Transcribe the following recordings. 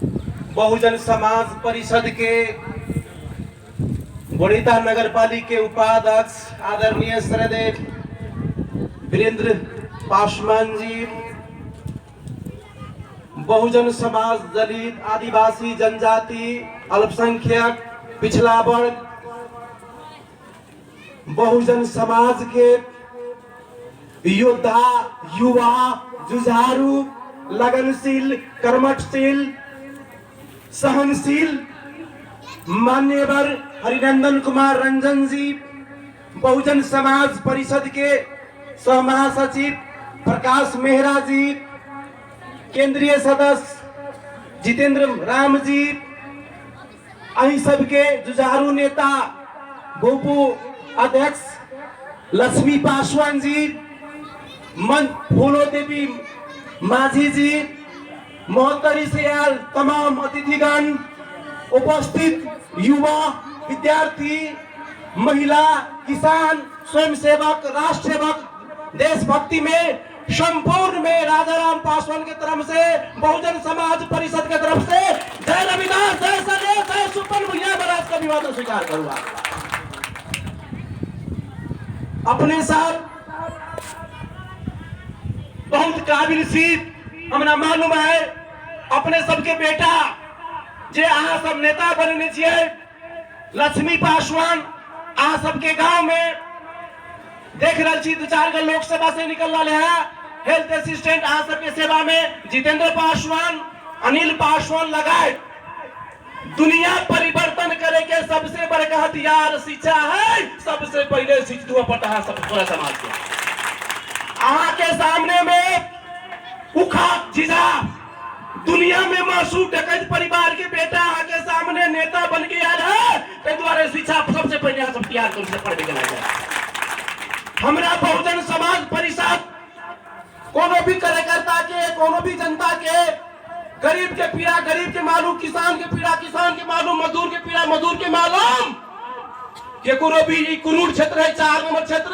बहुजन समाज परिषद के बुढ़ीता नगर पालिका के उपाध्यक्ष आदरणीय श्रद्धेय वीरेंद्र पासवान जी, बहुजन समाज, दलित, आदिवासी, जनजाति, अल्पसंख्यक, पिछड़ा वर्ग, बहुजन समाज के योद्धा, युवा, जुझारू, लगनशील, कर्मठशील, सहनशील मान्यवर हरिनंदन कुमार रंजन जी, बहुजन समाज परिषद के सह महासचिव प्रकाश मेहरा जी, केंद्रीय सदस्य जितेंद्र राम जी, अही सबके जुझारू नेता भूपू अध्यक्ष लक्ष्मी पासवान जी, मन फूलो देवी माझी जी, महोत्तरी से आयल तमाम अतिथिगण, उपस्थित युवा, विद्यार्थी, महिला, किसान, स्वयंसेवक, राष्ट्र सेवक, देशभक्ति में संपूर्ण में राजाराम पासवान की तरफ से, बहुजन समाज परिषद की तरफ से जय रविदास, जय सदैव, जय सुपन भैया महाराज का अभिवादन स्वीकार करूंगा। अपने साथ बहुत काबिल सीट हमरा मालूम है, अपने सबके बेटा जे अहाँ सब नेता बनने छिए, लक्ष्मी पासवान, अहाँ सबके गांव में देख रहे छी 2-4 गो लोकसभा से निकल रहे हैं, हेल्थ असिस्टेंट अहाँ सबके सेवा में जितेंद्र पासवान, अनिल पासवान लगाए। दुनिया परिवर्तन करे के सबसे बड़का हथियार शिक्षा है, सबसे पहले शिक्षित हुआ पटा है सब पूरा समाज के। अहाँ के सामने में उखा जीजा दुनिया में मासूम डकैत परिवार के बेटा अहाँ के सामने नेता बन के आयल है, ताहि द्वारे शिक्षा सबसे पहले सब तैयार कर पढ़ के जाए। हमरा बहुजन समाज परिषद कोनो भी कार्यकर्ता के, कोनो भी जनता के, गरीब के पीड़ा गरीब के मालूम, किसान के पीड़ा किसान के मालूम, मजदूर के पीड़ा मजदूर के मालूम, के कोनो भी कुरूर क्षेत्र है 4 नंबर क्षेत्र,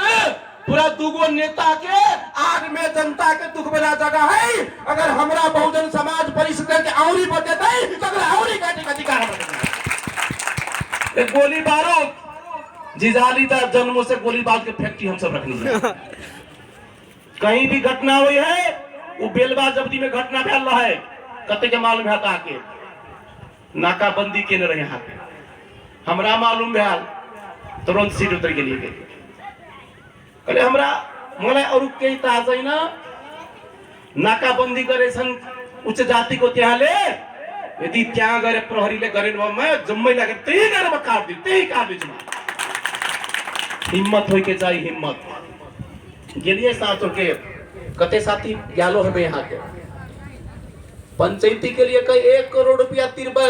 पूरा दूगो नेता के आग में जनता के दुख वाला जगह है। अगर हमरा बहुजन समाज परिषद के औरी बचते तो अगर औरी काटे का अधिकार एक गोली बारूद जिजाली था जन्मों से गोली बारूद के फैक्ट्री हम सब रखनी है। कहीं भी घटना हुई है वो बेलवा जब्ती में घटना भेल रहा है, कते के मालूम है के नाकाबंदी के रहे यहाँ पे, हमरा मालूम भेल तुरंत सीट उतर के लिए गए। कले हमरा मलाई अरु केही थाहा छैन, नाकाबन्दी गरे छन् उच्च जातिको त्यहाँले, यदि त्यहाँ गएर प्रहरीले गरेन भने जम्मै लागेर त्यही गएर म काट्दिन्छु, त्यही काट्दिन्छु। हिम्मत होइ के चाहिए, हिम्मत गेलिए साथों के कते साथी ग्यालो हमें यहाँ के पंचायती के लिए कई 1 करोड़ रुपया तिरबे,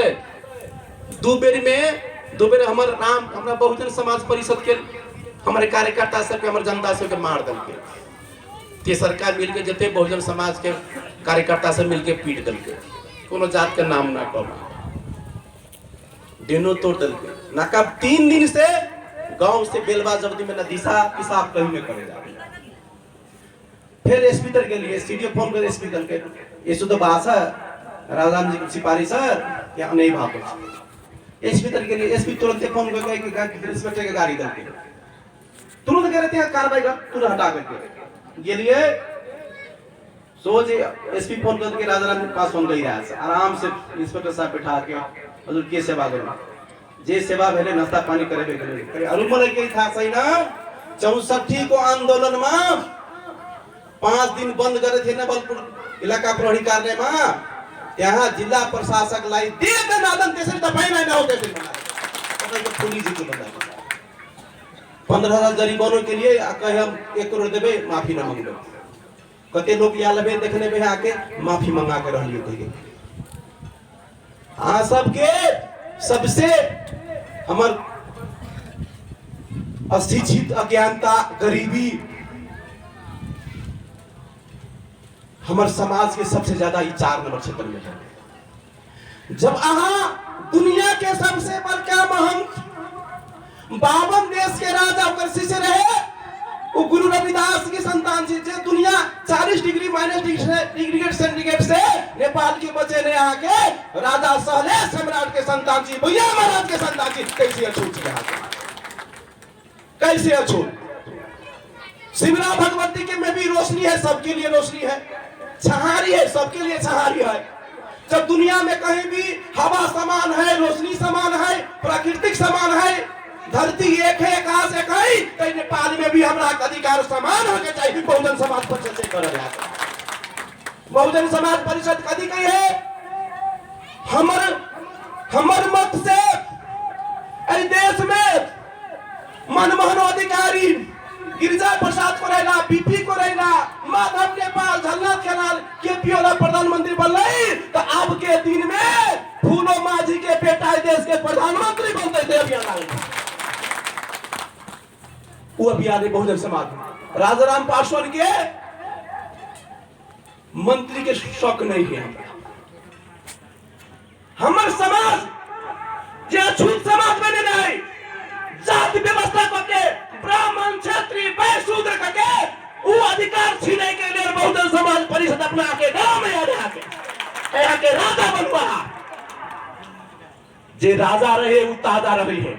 2 बेर हमारे नाम हमरा बहुजन समाज परिषद के हमारे कार्यकर्ता सबके, हमारे जनता सबके मार दल के, तेसरका मिल के जते बहुजन समाज के कार्यकर्ता से मिल के पीट दल के, कोनो जात के नाम ना कम दिनों तोड़ दल के। नाका 3 दिन से गांव से बेलवा जब्ती में न दिशा पिसाब कहीं में करे जा। फिर एसपी तर के लिए सीडीओ फोन कर एसपी दल के ये शुद्ध भाषा राजाराम जी की सिपारिश या नहीं भाव एसपी तर के लिए एसपी तुरंत फोन करके कि इंस्पेक्टर के गाड़ी दल के तुरंत कह रहे थे कार्रवाई कर, तुरंत हटा करके ये लिए सोच एसपी फोन करके राजाराम के पास फोन कर रहा है, आराम से इंस्पेक्टर साहब बैठा के हजूर के सेवा करो, जे सेवा भेले नाश्ता पानी करे करे अरु मन के था सही ना। 64 को आंदोलन में 5 दिन बंद करे थे नवलपुर इलाका प्रहरी कार्यालय में, यहाँ जिला प्रशासक लाई दे नादन तेसरी दफाई में ना होते थे तो पुलिस जी को बता 15,000 गरीबों के लिए कहे हम 1 करोड़ देवे माफी न मांगो, कते लोग या लबे देखने में आके माफी मंगा के रहिए कहिए। हाँ सबके सबसे हमर अशिक्षित, अज्ञानता, गरीबी हमारे समाज के सबसे ज्यादा 4 नंबर क्षेत्र में है। जब अहाँ दुनिया के सबसे बड़का महंत 52 देश के राजा शिष्य रहे, वो गुरु रविदास की संतान थी। जो दुनिया 40 डिग्री माइनस डिग्री सेंटीग्रेड से नेपाल के बचे ने आके राजा सहले सम्राट के संतान थी, भैया महाराज के संतान थी। कैसे अछूत कैसे अछूत। शिवरा भगवती के में भी रोशनी है, सबके लिए रोशनी है, छहारी है, सबके लिए छहारी है। जब दुनिया में कहीं भी हवा समान है, रोशनी समान है, प्राकृतिक समान है, धरती एक है, आकाश एक है, तो नेपाल में भी हमारा अधिकार समान होके चाहिए। बहुजन समाज परिषद से कर रहा है। बहुजन समाज परिषद कदी कही है हमर मत से देश में मनमोहन अधिकारी, गिरिजा प्रसाद कोरेला, बीपी कोरेला, माधव नेपाल, झलनाथ खनाल, केपी ओली प्रधानमंत्री बनले, तो अब के दिन में फूलो माझी के बेटा देश के प्रधानमंत्री बनते थे। अभियान वो अभियान बहुजन समाज राजाराम पासवान के मंत्री के शौक नहीं है। हमारे समाज जो अछूत समाज बने नहीं, जाति व्यवस्था करके ब्राह्मण क्षत्रिय वैश्य शूद्र करके वो अधिकार छीने के लिए बहुजन समाज परिषद अपना के गांव में यहाँ के राजा बनवा। जे राजा रहे वो ताजा रही है।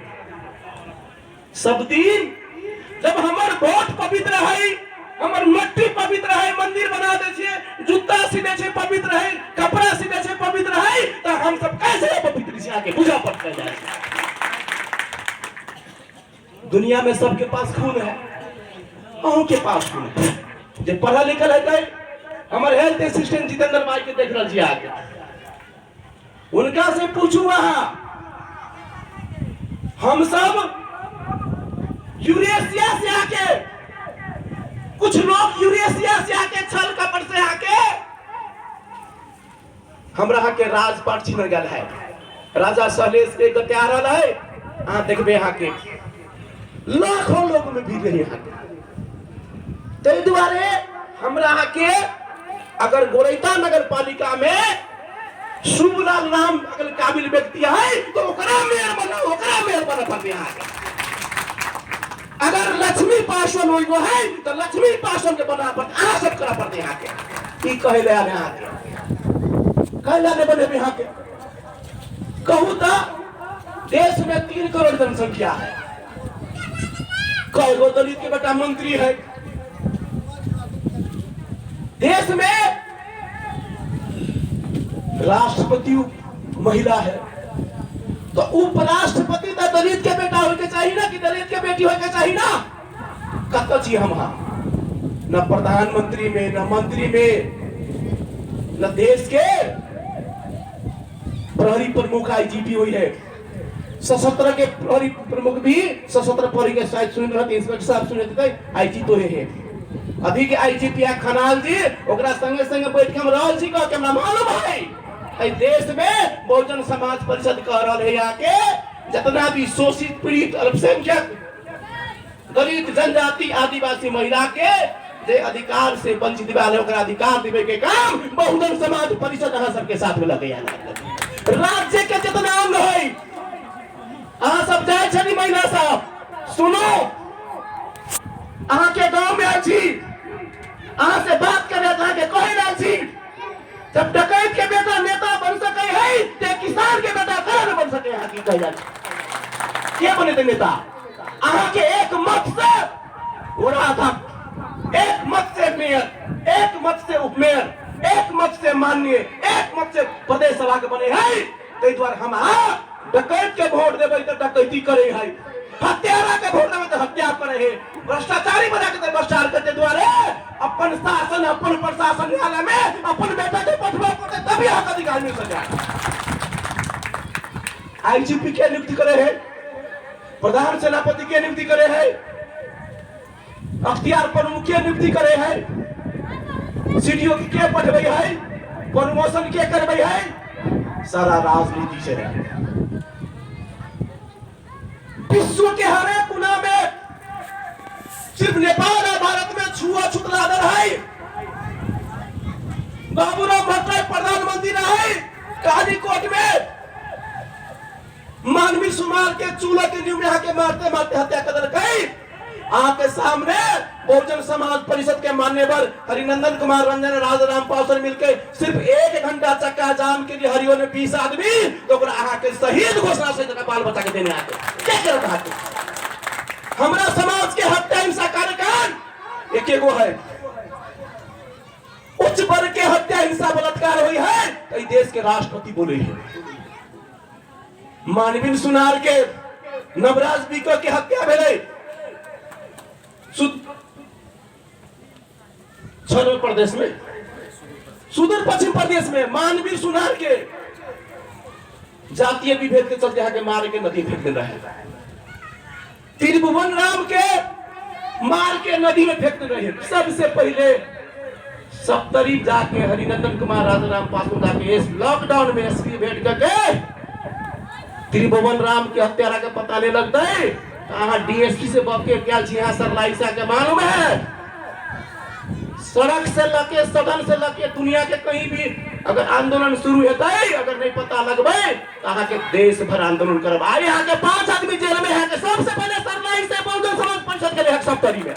सब दिन जब हमार वोट पवित्र है, हमार मट्टी पवित्र है, मंदिर बना दे छे, जूता सीने छे पवित्र है, कपड़ा सीने छे पवित्र है, तो हम सब कैसे पवित्र से आके पूजा पाठ कर जाए। दुनिया में सबके पास खून है, अहू के पास खून है। जो पढ़ा लिखल है हमारे हेल्थ असिस्टेंट जितेंद्र भाई के देख रही आके, उनका से पूछू वहां हम सब यूरेशिया से आके, कुछ लोग यूरेशिया से आके, छल कपट से आके हमरा के राजपाट छीन गल है। राजा सहलेश के गत्यारल है, अहाँ देखबे यहाँ के लाखों लोग में भीड़ रही है। ताहि दुआरे हमरा के अगर गोरैता नगर पालिका में शुभलाल नाम अगर काबिल व्यक्ति है तो ओकरा मेयर बना पड़ते हैं। अगर लक्ष्मी पासवान हो है तो लक्ष्मी पासवान के बना पड़ते, आ सब करा पड़ते यहाँ के। कहे ले आने यहाँ के कहले बने यहाँ के कहूँ तो देश में 3 करोड़ जनसंख्या है, कई गो दलित के बेटा मंत्री है। देश में राष्ट्रपति महिला है, तो उपराष्ट्रपति तो दलित के बेटा होके चाहिए ना, कि दलित के बेटी होके चाहिए ना। कत छी हम न प्रधानमंत्री में, न मंत्री में, न देश के प्रहरी प्रमुख आईजीपी हुई है। सशस्त्र के प्रहरी प्रमुख भी सशस्त्र प्रहरी के शायद सुन रहे, इंस्पेक्टर साहब सुने थे, आईजी तो है अभी के आईजीपी खनाल जी ओकरा संगे संगे बैठ के हम रहल छी, कह के हमरा मालूम है देश में बहुजन समाज परिषद कह रहा है यहाँ के जितना भी शोषित पीड़ित अल्पसंख्यक दलित जनजाति आदिवासी महिला के जे अधिकार से वंचित अधिकार दिवे के काम बहुजन समाज परिषद अहाँ सबके साथ में लगे। राज्य के जितना अंग है अहाँ सब जाए छनी महिला साहब सुनो, अहाँ के गांव में अच्छी अहाँ से बात करे के कहे ना छी, जब डकैत के बेटा नेता बन सके है ते किसान के बेटा कौन बन सके है की कह के बने थे नेता। अहाँ के एक मत से हो रहा था, एक मत से मेयर, एक मत से उपमेयर, एक मत से माननीय, एक मत से प्रदेश सभा के बने है। ताहि द्वारे हम डकैत के वोट देवे तो डकैती करे है, हत्यारा के वोट देवे तो हत्या करे है, भ्रष्टाचारी बना के भ्रष्टाचार करते द्वारे अपन शासन अपन प्रशासन न्यायालय में अपन बेटा के पठवा करते तभी हक अधिकार मिल सके। आईजीपी के नियुक्ति करे है, प्रधान सेनापति के नियुक्ति करे है, अख्तियार प्रमुख के नियुक्ति करे है, सीडीओ के पठवे है, प्रमोशन के करवे है, सारा राजनीति से है। विश्व के हर एक कोना में सिर्फ नेपाल और भारत में छुआछूत लागल है। बाबूराव भट्टराई प्रधानमंत्री रहे, कालीकोट में मानवी सुमार के चूल्हा के नींव में आके मारते मारते हत्या कर गई। आपके सामने बहुजन समाज परिषद के मान्यवर हरिनंदन कुमार रंजन राजाराम पासवान मिलकर सिर्फ 1 घंटा चक्का जाम के लिए हरियो ने 20 आदमी तो के शहीद घोषणा से बाल बच्चा के देने आते क्या करते हमारा समाज के हत्या हिंसा कार्यकाल एक गो है उच्च वर्ग के हत्या हिंसा बलात्कार हुई है कई देश के राष्ट्रपति बोले हैं मानवीन सुनार के नवराज बिको की हत्या भेले छर प्रदेश में सुदूर पश्चिम प्रदेश में मानवीर सुनार के जातीय विभेद के चलते यहाँ के मार के नदी फेंक दे रहे त्रिभुवन राम के मार के नदी में फेंक दे रहे सबसे पहले सप्तरी जाके हरिनंदन कुमार राजाराम पासवान जाके इस लॉकडाउन में एसपी भेंट करके त्रिभुवन राम के हत्यारा का पता नहीं लगता है कहाँ डीएसपी से बके क्या यहाँ सरलाइसा के मालूम है सड़क से लगे सदन से लगे दुनिया के कहीं भी अगर आंदोलन शुरू होता है अगर नहीं पता लगबे कहा के देश भर आंदोलन करब आए यहाँ के 5 आदमी जेल में है के सबसे पहले सरलाई से बहुजन समाज परिषद के लिए सप्तरी में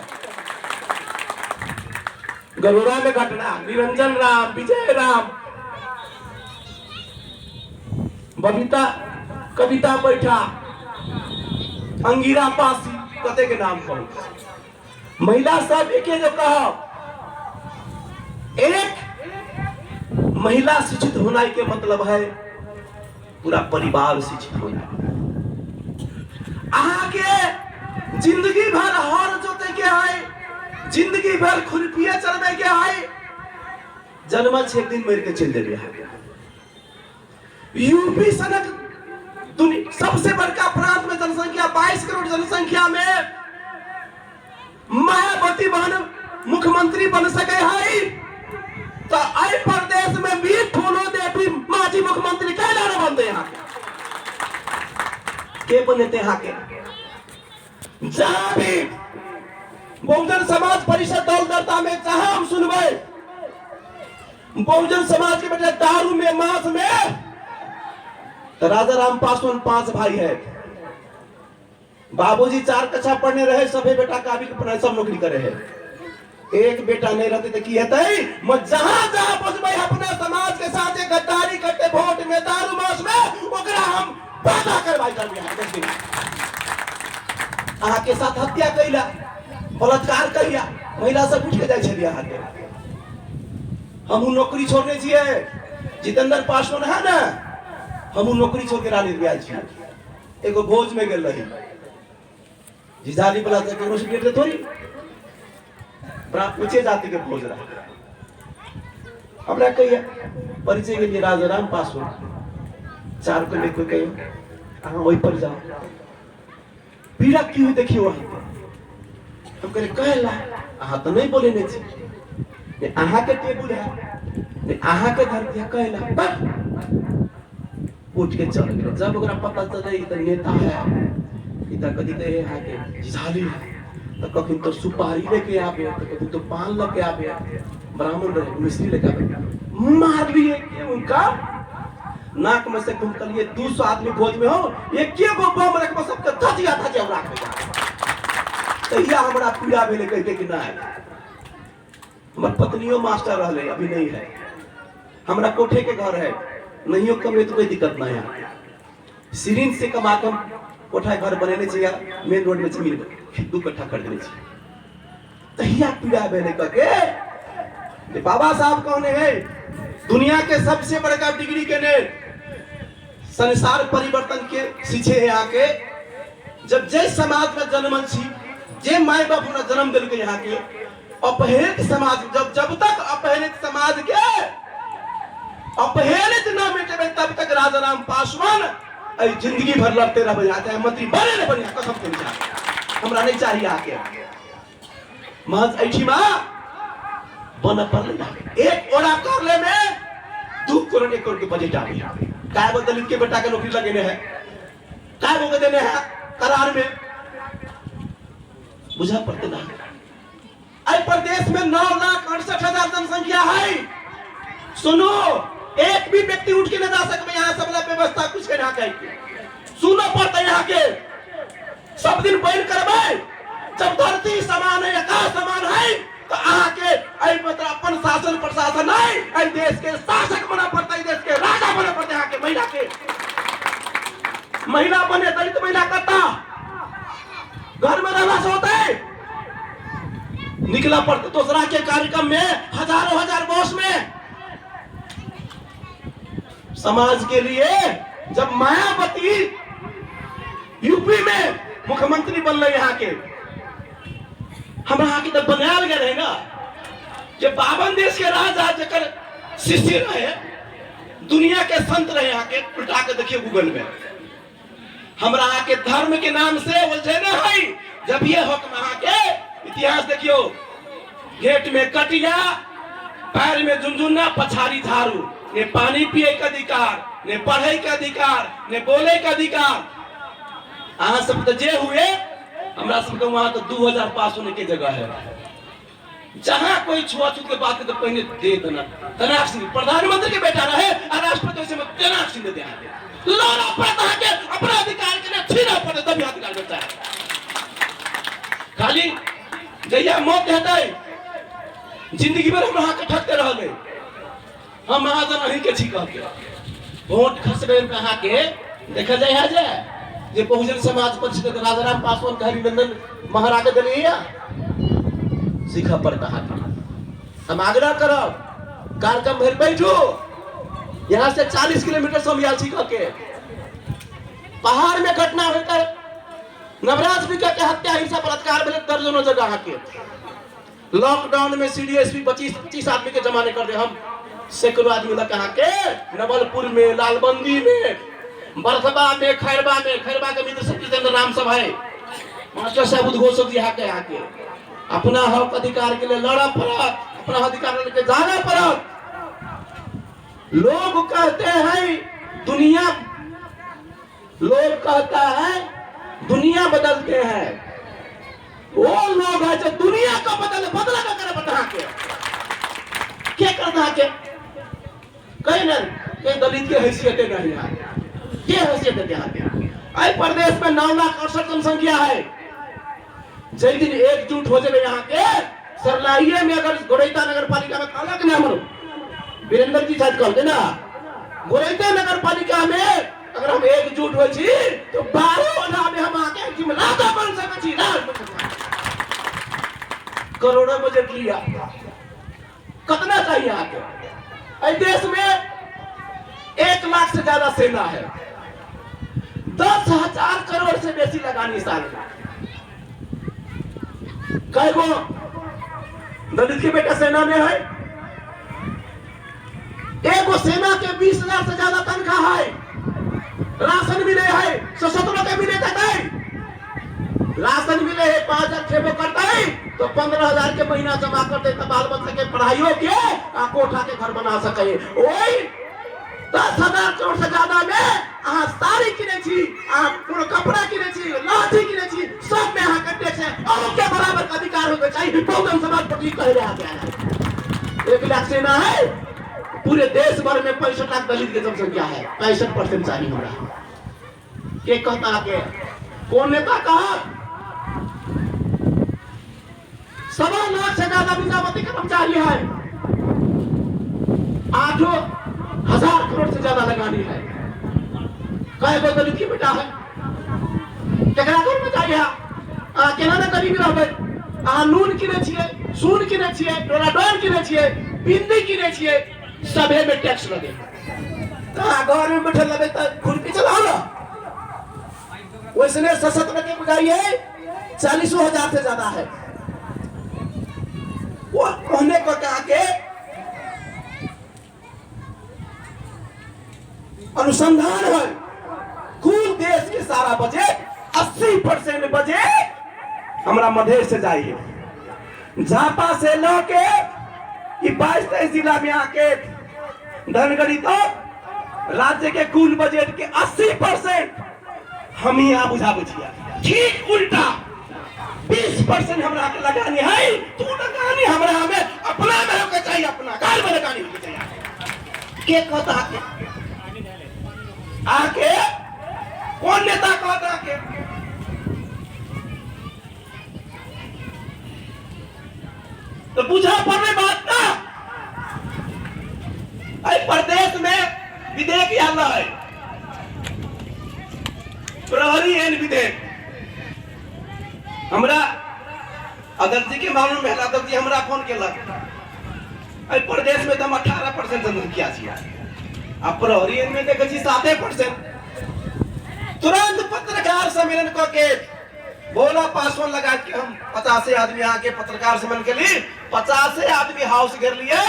गरुड़ा में घटना निरंजन राम विजय राम बबीता कविता बैठा अंगिरा पासी कते के नाम कहूं महिला सब एक जो कहा एक महिला शिक्षित होना के मतलब है पूरा परिवार शिक्षित होना आगे जिंदगी भर हर जोते के आए जिंदगी भर खुरपिया चलने के आए जन्म 6 दिन मर के चल दे यूपी सनक सबसे बड़का प्रांत में जनसंख्या 22 करोड़ जनसंख्या में मायावती बहन मुख्यमंत्री बन सके है तो आई प्रदेश में भी फूलो देवी माजी मुख्यमंत्री क्या लाना बनते यहाँ के बनते यहाँ के जहां भी बहुजन समाज परिषद दल दरता में जहां हम सुनबे बहुजन समाज के बेटे दारू में मांस में तो राजाराम पासवान 5 भाई है बाबूजी 4 कक्षा पढ़ने रहे सभी बेटा काबिल पढ़े सब नौकरी करे है एक बेटा नहीं रहते तो की हेतै मैं जहां जहां पहुंचबे अपने समाज के साथ गद्दारी करते वोट में दारू मांस में ओकरा हम वादा करवाई कर दिया अहाँ के साथ हत्या कैला बलात्कार कैला महिला सब उठ के जाय छलिए अहाँ के हम नौकरी छोड़ने छिए जितेंद्र पासवान है ना हम नौकरी छोड़ के रानी गया छी एगो भोज में गेल रही जिजाली वाला से केनो से थोड़ी बड़ा ऊंचे जाति के भोज रहा हमरा कहिए परिचय के लिए राजाराम पासवान 4 को लेकर कहिए हां वही पर जाओ पीड़ा क्यों देखियो हम करे कहला अहाँ तो नहीं बोले ने छी अहाँ के टेबुल है अहाँ के घर पे कहला उठ के चल गए जब ओकरा पता चले त नेता है इधर कदी कहे है के जिजाली है तो कभी तो सुपारी लेके आवे तो कभी तो पान लेके आवे ब्राह्मण रहे मिस्त्री लेके आवे मार लिए के उनका नाक में से तुम कलिए 200 आदमी भोज में हो एक के गो बम रख में सबके धजिया राख दे तो या हमरा पीड़ा भेले कहते कि ना हमर पत्नियों मास्टर रहले अभी नहीं है हमरा कोठे के घर है नहीं कमे तो कोई दिक्कत ना है सिरिंज से कमा के कोठा घर बनेने चाहिए मेन रोड में जमीन 2 कट्ठा कर देने चाहिए तहिया पीड़ा भेले के बाबा साहब कौन है दुनिया के सबसे बड़का डिग्री के ने संसार परिवर्तन के सीखे है आके जब जय समाज में जन्मन छी जे माय बाप ना जन्म दिल के यहाँ के अपहेलित समाज जब तक अपहेलित समाज के अपहेलित ना मिटे तब तक राजाराम पासवान जिंदगी भर लड़ते रह जाते हैं मंत्री बने न बने कसम के नहीं हमरा नहीं चाहिए आके महज ऐठी मां बन पर एक ओरा कर ले में 2 करोड़ 1 करोड़ के बजट आ गया काय बोल दलित के बेटा के नौकरी लगेने है काय बोल देने है करार में बुझा पड़ते ना आई प्रदेश में 9,68,000 जनसंख्या है सुनो एक भी व्यक्ति उठ के न जा सकते यहाँ सब व्यवस्था कुछ के ना कही सुनो पड़ता यहाँ के सब दिन बैन करबे जब धरती समान है आकाश समान महिला बने दलित महिला करता घर में रहना से होता है, निकला पड़ता दूसरा के कार्यक्रम में हजारों हजार बॉस में। समाज के लिए जब मायावती यूपी में मुख्यमंत्री बन रहे यहाँ के, हम यहाँ के तब बनाया गए रहे ना, जो 52 देश के राजा जकर शिष्य रहे, दुनिया के संत रहे यहाँ के, उल्टा के देखिए गूगल में। हमरा यहाँ के धर्म के नाम से उलझे न है। जब ये हुक्म यहाँ के इतिहास देखियो, गेट में कटिया, पैर में झुनझुना, पछाड़ी झाड़ू, ने पानी पिए के अधिकार, ने पढ़े के अधिकार, ने बोले के अधिकार। अहाँ सब तो जे हुए, हमरा सबके वहां तो 2000 पास होने की जगह है। जहां कोई छुआछूत के बात तो पहले दे देना। तनाक सिंह प्रधानमंत्री के बेटा रहे और राष्ट्रपति से तनाक सिंह दे दिया। लौड़ा पड़ता है कि अपना अधिकार के लिए छीना पड़े तभी अधिकार मिलता है। खाली जैया मौत देता है, जिंदगी भर हम वहां के ठगते रह गए। हम महाजन नहीं के छिका के वोट खस गए कहाँ के देखा जाए है जाए जे बहुजन समाज पक्ष के राजाराम पासवान का हरिनंदन महाराज दलिया सीखा पर कहा हम आग्रह करब कार्यक्रम भर बैठो। यहाँ से 40 किलोमीटर सोमियाल सीखा के पहाड़ में घटना होकर नवराज भी के हत्या हिंसा बलात्कार में दर्जनों जगह के लॉकडाउन में सीडीएसपी 25 आदमी के जमाने कर दे। हम सैकड़ों आदमी लगा यहाँ के नवलपुर में, लालबंदी में, बरथबा में, खैरबा के मित्र सत्यचंद्र राम सभा है, मास्टर साहब उद्घोषक जी यहाँ के अपना हक अधिकार के लिए लड़ा पड़ा, अपना अधिकार लेके जाना पड़ा। लोग कहते हैं दुनिया बदलते हैं, वो लोग है जो दुनिया को बदला का करे बता के क्या करना के कहीं न कहीं दलित की हैसियतें नहीं है। क्या हैसियत है यहाँ के आई प्रदेश में 9,68,000 जनसंख्या है। जय दिन एकजुट हो जाए यहाँ के सरलाइये में, अगर गोरैता नगर पालिका में अलग नाम वीरेंद्र जी शायद कहते ना, गोरैता नगर पालिका में अगर हम एकजुट हो तो 12 में हम आके जिम्मेदार बन सके, करोड़ों बजट लिया। कितना चाहिए आके देश में 1 लाख से ज्यादा सेना है, 10,000 करोड़ से बेसी लगानी साल में। कईगो दलित के बेटा सेना में है, एगो सेना के 20,000 से ज्यादा तनख्वाह है, राशन मिले है, सशस्त्रों के मिले राशन मिले है, 5,000 खेबो करता है तो 15,000 के महीना जमा करते तो बाल बच्चे के पढ़ाइयों के कोठा के घर बना सके। वही 10,000 करोड़ से ज्यादा में साड़ी किने छी, कपड़ा किने छी, लाठी किने छी, सब में यहाँ कट्टे से और के बराबर का अधिकार होना चाहिए। बहुजन समाज पार्टी कह रहा है 1 लाख सेना है, पूरे देश भर में 65 लाख दलित की जनसंख्या है, 65% चाहिए हमारा। के कहता के कौन नेता कहा 1.25 लाख से ज्यादा विद्यावती कर्मचारी है, 8,000 करोड़ से ज्यादा लगानी है। कई गो दलित की बेटा है, केकरा घर में जाइए केना ना गरीबी रहबै, नून किने छियै, सून किने छियै, डोराडोर किने छियै, बिंदी किने छियै, सभे में टैक्स लगे। घर में बैठे लगे तो खुरपी चलाओ ना, वैसने सशस्त्र के बुझाइए 40,000 से ज्यादा है। वो कहने को कहा के अनुसंधान है, कुल देश के सारा बजट 80% बजट हमारा मधेश से जाइए, झापा से लौके 22-23 जिला में आके धनगढ़ी तो राज्य के कुल बजट के 80% हम यहाँ बुझा बुझिया। ठीक उल्टा 20% हमरा के लगानी है, तू लगानी हमरा हमें अपना में होके चाहिए, अपना घर में लगानी होके चाहिए। के कहता आके कौन नेता कहता के तो बुझा पड़े बात ना। प्रदेश में विधेयक आना है, प्रहरी एहन विधेयक हमरा अध्यक्ष जी के मालूम है, अध्यक्ष जी हमरा फोन केलक एहि प्रदेश में तो हम 18% जनसंख्या छियै आ प्रहरी एहन में देखै छी 7%। तुरंत पत्रकार सम्मेलन क के बोला पासवान लगा के हम 50 आदमी यहाँ के पत्रकार सम्मेलन के लिए 50 आदमी हाउस घेर लिए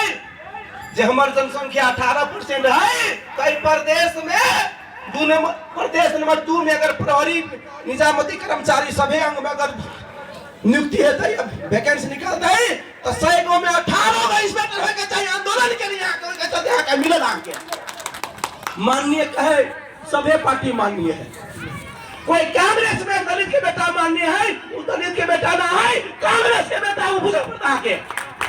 जे हमार जनसंख्या 18% है। कई प्रदेश में प्रदेश नंबर 2 में अगर प्रहरी निजामती कर्मचारी सभी अंग में अगर नियुक्ति है वैकेंसी निकलता है तो 100 गाँव में 18 का इंस्पेक्टर होगा चाहिए आंदोलन के लिए मिलल आके माननीय कहे सभी पार्टी माननीय है। कोई कांग्रेस में दलित के बेटा माननीय है, दलित के बेटा ना है, कांग्रेस के बेटा वो